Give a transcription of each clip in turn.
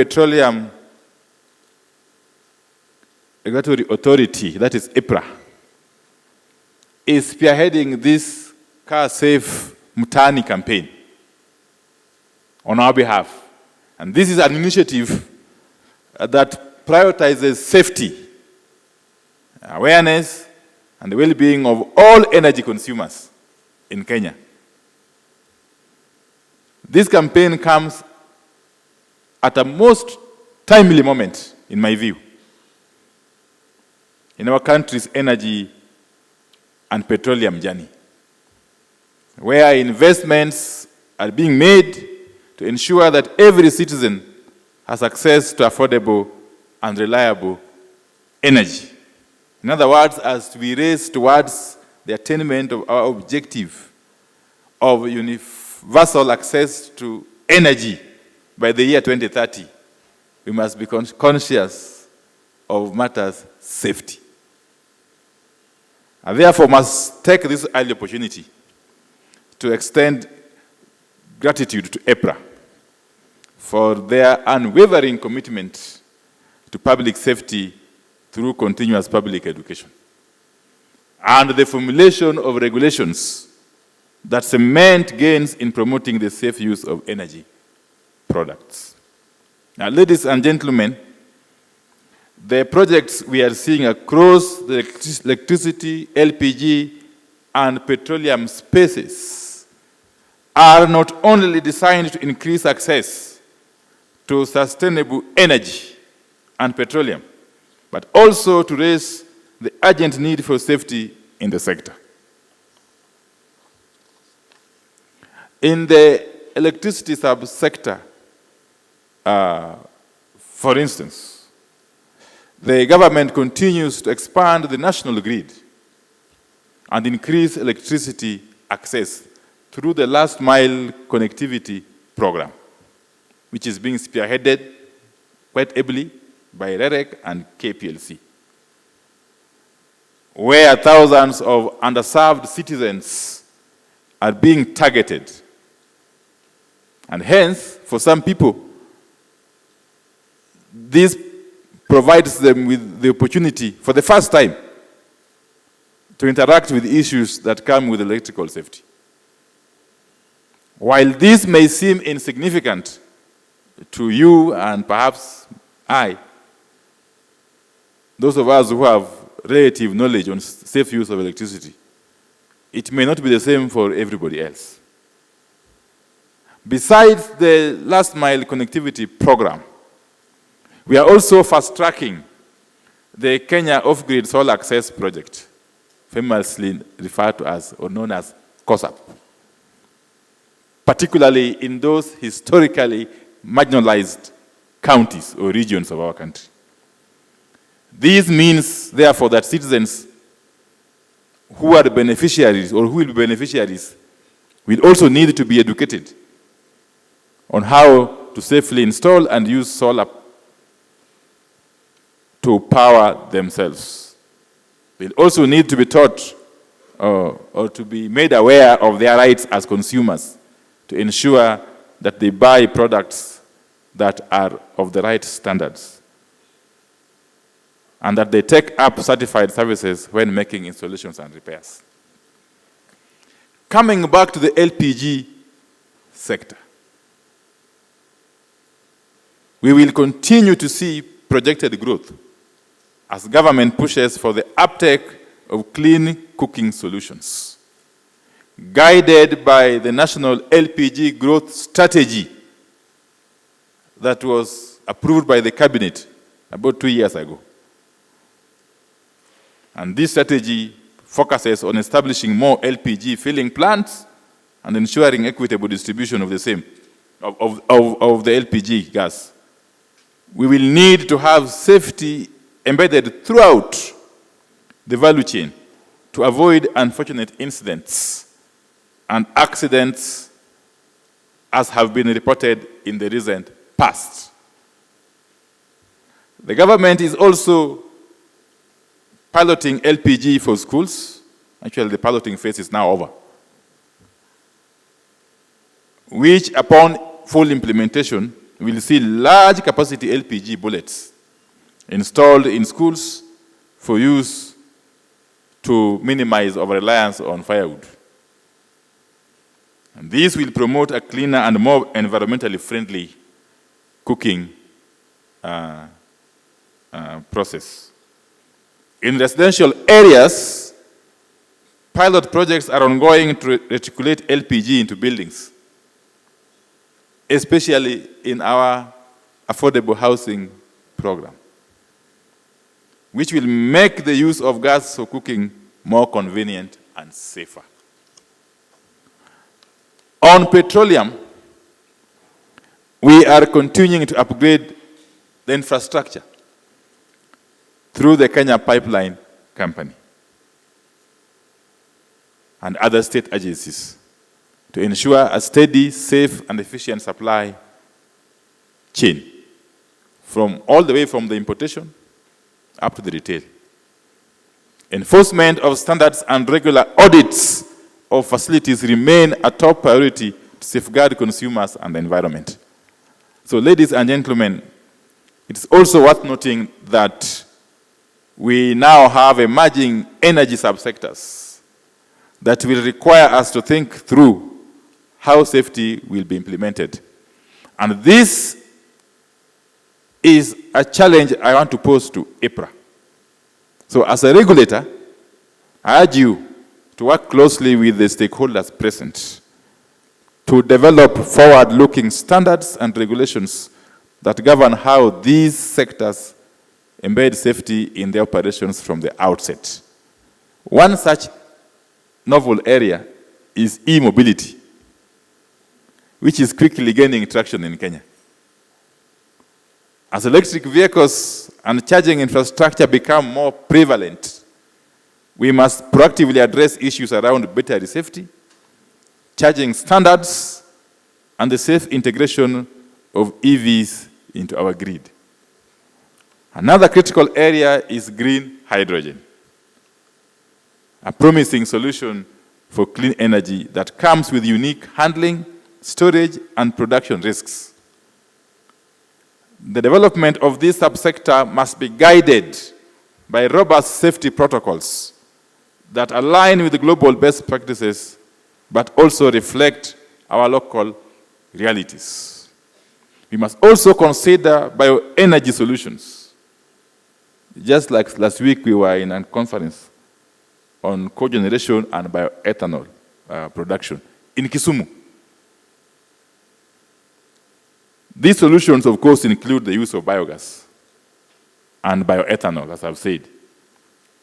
Petroleum Regulatory Authority, that is EPRA, is spearheading this Car Safe Mtaani campaign on our behalf. And this is an initiative that prioritizes safety, awareness, and the well-being of all energy consumers in Kenya. This campaign comes at a most timely moment, in my view, in our country's energy and petroleum journey, where investments are being made to ensure that every citizen has access to affordable and reliable energy. In other words, as we race towards the attainment of our objective of universal access to energy by the year 2030, we must be conscious of matters safety. I therefore must take this early opportunity to extend gratitude to EPRA for their unwavering commitment to public safety through continuous public education and the formulation of regulations that cement gains in promoting the safe use of energy products. Now, ladies and gentlemen, the projects we are seeing across the electricity, LPG, and petroleum spaces are not only designed to increase access to sustainable energy and petroleum, but also to raise the urgent need for safety in the sector. In the electricity subsector, for instance, the government continues to expand the national grid and increase electricity access through the last mile connectivity program, which is being spearheaded quite ably by REREC and KPLC, where thousands of underserved citizens are being targeted. And hence, for some people, this provides them with the opportunity, for the first time, to interact with issues that come with electrical safety. While this may seem insignificant to you and perhaps I, those of us who have relative knowledge on safe use of electricity, it may not be the same for everybody else. Besides the last mile connectivity program, we are also fast-tracking the Kenya Off-Grid Solar Access Project, famously referred to as or known as COSAP, particularly in those historically marginalized counties or regions of our country. This means, therefore, that citizens who are the beneficiaries or who will be beneficiaries will also need to be educated on how to safely install and use solar to power themselves. They'll also need to be taught or to be made aware of their rights as consumers to ensure that they buy products that are of the right standards and that they take up certified services when making installations and repairs. Coming back to the LPG sector, we will continue to see projected growth as government pushes for the uptake of clean cooking solutions, guided by the National LPG Growth Strategy that was approved by the Cabinet about 2 years ago. And this strategy focuses on establishing more LPG filling plants and ensuring equitable distribution of the same, of the LPG gas. We will need to have safety embedded throughout the value chain to avoid unfortunate incidents and accidents as have been reported in the recent past. The government is also piloting LPG for schools. Actually, the piloting phase is now over, which upon full implementation will see large capacity LPG bullets installed in schools for use to minimize over-reliance on firewood. And this will promote a cleaner and more environmentally friendly cooking process. In residential areas, pilot projects are ongoing to reticulate LPG into buildings, especially in our affordable housing program, which will make the use of gas for cooking more convenient and safer. On petroleum, we are continuing to upgrade the infrastructure through the Kenya Pipeline Company and other state agencies to ensure a steady, safe, and efficient supply chain from all the way from the importation up to the retail. Enforcement of standards and regular audits of facilities remain a top priority to safeguard consumers and the environment. So, ladies and gentlemen, it's also worth noting that we now have emerging energy subsectors that will require us to think through how safety will be implemented. And this is a challenge I want to pose to EPRA. So as a regulator, I urge you to work closely with the stakeholders present to develop forward-looking standards and regulations that govern how these sectors embed safety in their operations from the outset. One such novel area is e-mobility, which is quickly gaining traction in Kenya. As electric vehicles and charging infrastructure become more prevalent, we must proactively address issues around battery safety, charging standards, and the safe integration of EVs into our grid. Another critical area is green hydrogen, a promising solution for clean energy that comes with unique handling, storage, and production risks. The development of this subsector must be guided by robust safety protocols that align with global best practices, but also reflect our local realities. We must also consider bioenergy solutions. Just like last week, we were in a conference on cogeneration and bioethanol production in Kisumu. These solutions, of course, include the use of biogas and bioethanol, as I've said,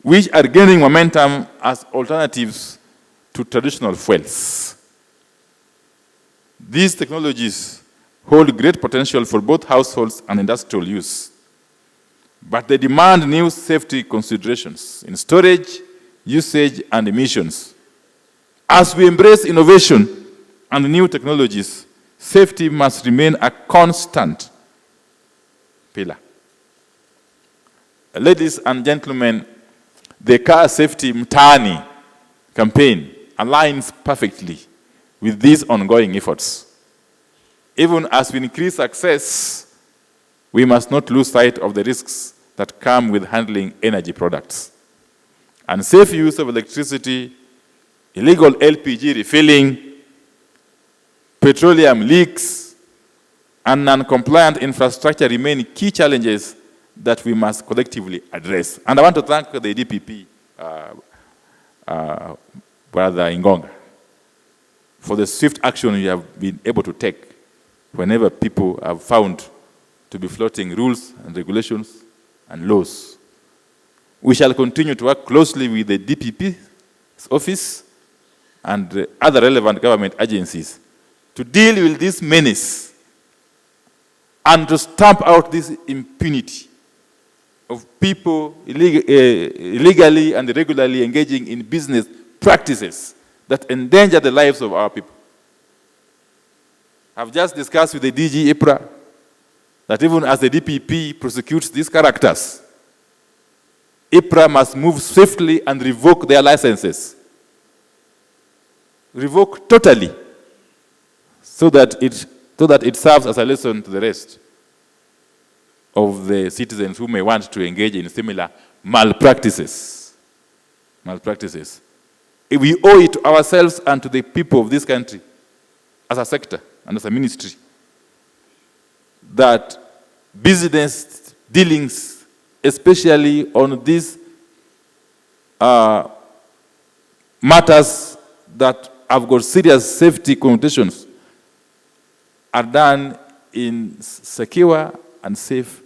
which are gaining momentum as alternatives to traditional fuels. These technologies hold great potential for both households and industrial use, but they demand new safety considerations in storage, usage, and emissions. As we embrace innovation and new technologies, safety must remain a constant pillar. Ladies and gentlemen, the Car Safety Mtaani campaign aligns perfectly with these ongoing efforts. Even as we increase access, we must not lose sight of the risks that come with handling energy products. Unsafe use of electricity, illegal LPG refilling, petroleum leaks, and non-compliant infrastructure remain key challenges that we must collectively address. And I want to thank the DPP, Brother Ingonga, for the swift action you have been able to take whenever people have found to be floating rules and regulations and laws. We shall continue to work closely with the DPP's office and other relevant government agencies to deal with this menace and to stamp out this impunity of people illegally and irregularly engaging in business practices that endanger the lives of our people. I've just discussed with the DG EPRA that even as the DPP prosecutes these characters, EPRA must move swiftly and revoke their licenses. Revoke totally, so that it so that it serves as a lesson to the rest of the citizens who may want to engage in similar malpractices. Malpractices. If we owe it to ourselves and to the people of this country, as a sector and as a ministry, that business dealings, especially on these matters that have got serious safety connotations, are done in secure and safe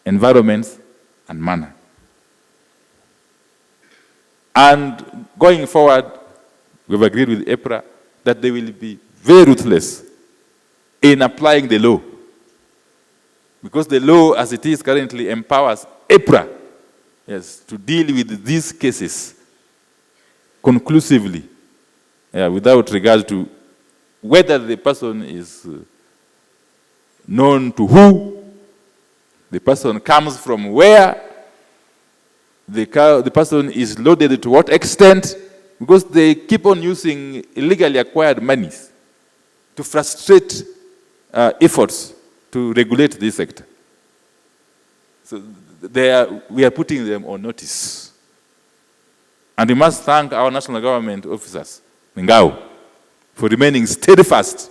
environments and manner. And going forward, we've agreed with EPRA that they will be very ruthless in applying the law. Because the law, as it is currently, empowers EPRA, yes, to deal with these cases conclusively, without regard to whether the person is known to who, the person comes from where, the person is loaded to what extent, because they keep on using illegally acquired monies to frustrate efforts to regulate this sector. So we are putting them on notice. And we must thank our national government officers, Ngao, for remaining steadfast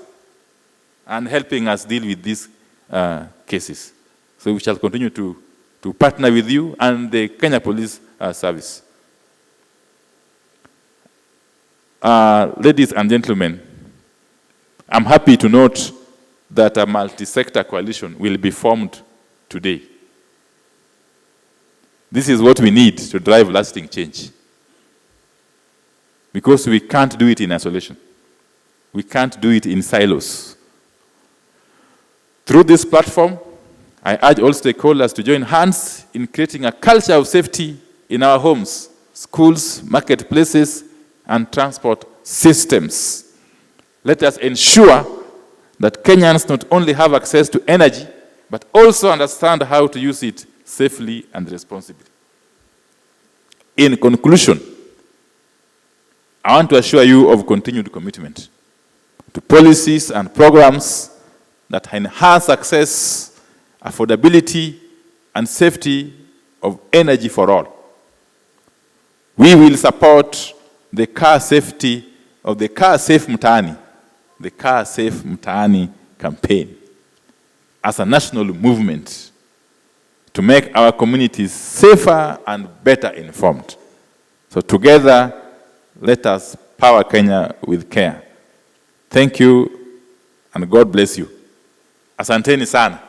and helping us deal with these cases. So we shall continue to partner with you and the Kenya Police Service. Ladies and gentlemen, I'm happy to note that a multi-sector coalition will be formed today. This is what we need to drive lasting change. Because we can't do it in isolation. We can't do it in silos. Through this platform, I urge all stakeholders to join hands in creating a culture of safety in our homes, schools, marketplaces, and transport systems. Let us ensure that Kenyans not only have access to energy, but also understand how to use it safely and responsibly. In conclusion, I want to assure you of continued commitment to policies and programs that enhance access, affordability, and safety of energy for all. We will support the car safety of the Car Safe Mtaani, the Car Safe Mtaani campaign, as a national movement to make our communities safer and better informed. So together, let us power Kenya with care. Thank you, and God bless you. Asanteni sana.